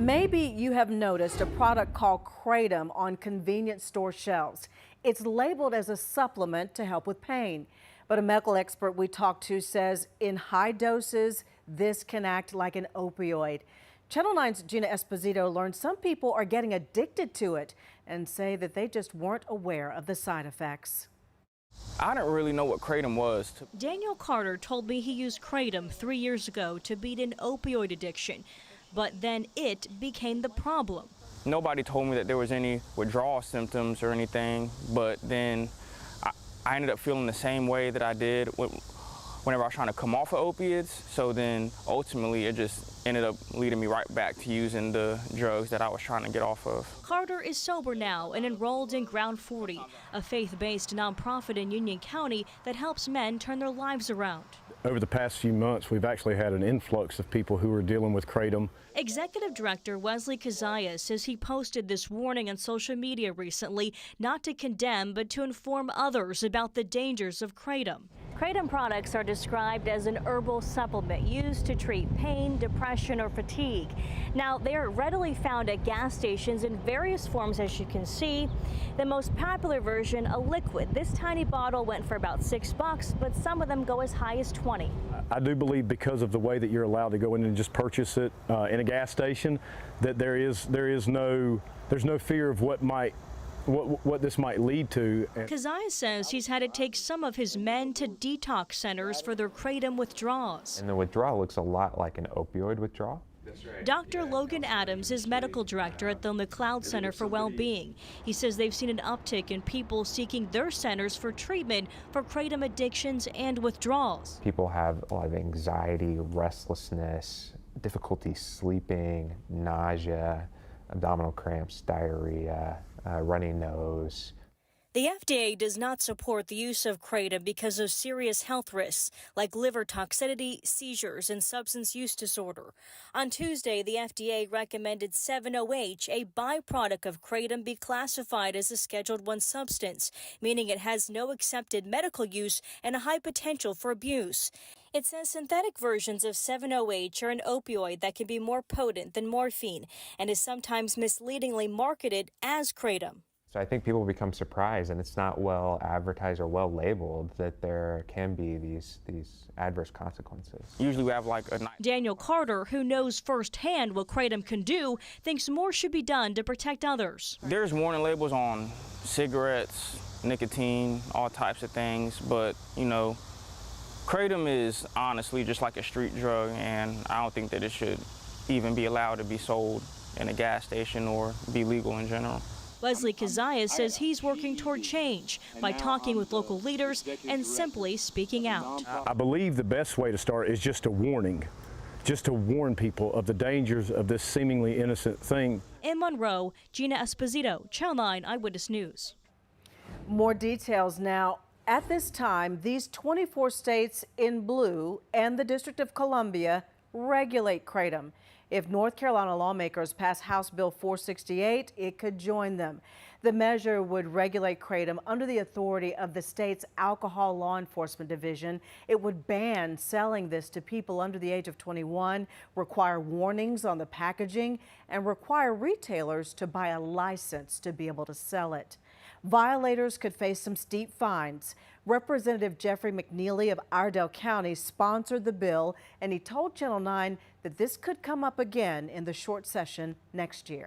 Maybe you have noticed a product called kratom on convenience store shelves. It's labeled as a supplement to help with pain. But a medical expert we talked to says in high doses, this can act like an opioid. Channel 9's Gina Esposito learned some people are getting addicted to it and say that they just weren't aware of the side effects. I didn't really know what kratom was. Daniel Carter told me he used kratom 3 years ago to beat an opioid addiction, but then it became the problem. Nobody told me that there was any withdrawal symptoms or anything, but then I ended up feeling the same way that I did whenever I was trying to come off of opiates. So then ultimately it just ended up leading me right back to using the drugs that I was trying to get off of. Carter is sober now and enrolled in Ground 40, a faith-based nonprofit in Union County that helps men turn their lives around. Over the past few months, we've actually had an influx of people who are dealing with kratom. Executive Director Wesley Kazaya says he posted this warning on social media recently, not to condemn, but to inform others about the dangers of kratom. Kratom products are described as an herbal supplement used to treat pain, depression, or fatigue. Now, they are readily found at gas stations in various forms, as you can see. The most popular version, a liquid. This tiny bottle went for about $6, but some of them go as high as $20. I do believe because of the way that you're allowed to go in and just purchase it in a gas station, that there's no fear of what this might lead to. Kazaya says he's had to take some of his men to detox centers for their kratom withdrawals. And the withdrawal looks a lot like an opioid withdrawal. Dr. Logan Adams is medical director at the McLeod Center for Wellbeing. He says they've seen an uptick in people seeking their centers for treatment for kratom addictions and withdrawals. People have a lot of anxiety, restlessness, difficulty sleeping, nausea, abdominal cramps, diarrhea, runny nose. The FDA does not support the use of kratom because of serious health risks like liver toxicity, seizures, and substance use disorder. On Tuesday, the FDA recommended 7-OH, a byproduct of kratom, be classified as a Schedule I substance, meaning it has no accepted medical use and a high potential for abuse. It says synthetic versions of 7-OH are an opioid that can be more potent than morphine and is sometimes misleadingly marketed as kratom. So I think people become surprised, and it's not well advertised or well labeled, that there can be these adverse consequences. Usually we have like a Daniel Carter, who knows firsthand what kratom can do, thinks more should be done to protect others. There's warning labels on cigarettes, nicotine, all types of things, but you know, kratom is honestly just like a street drug, and I don't think that it should even be allowed to be sold in a gas station or be legal in general. Wesley Kazaya says he's working toward change by talking with local leaders and simply speaking out. I believe the best way to start is just a warning, just to warn people of the dangers of this seemingly innocent thing. In Monroe, Gina Esposito, Channel 9 Eyewitness News. More details now. At this time, these 24 states in blue and the District of Columbia regulate kratom. If North Carolina lawmakers pass House Bill 468, it could join them. The measure would regulate kratom under the authority of the state's Alcohol Law Enforcement Division. It would ban selling this to people under the age of 21, require warnings on the packaging, and require retailers to buy a license to be able to sell it. Violators could face some steep fines. Representative Jeffrey McNeely of Iredell County sponsored the bill, and he told Channel 9 that this could come up again in the short session next year.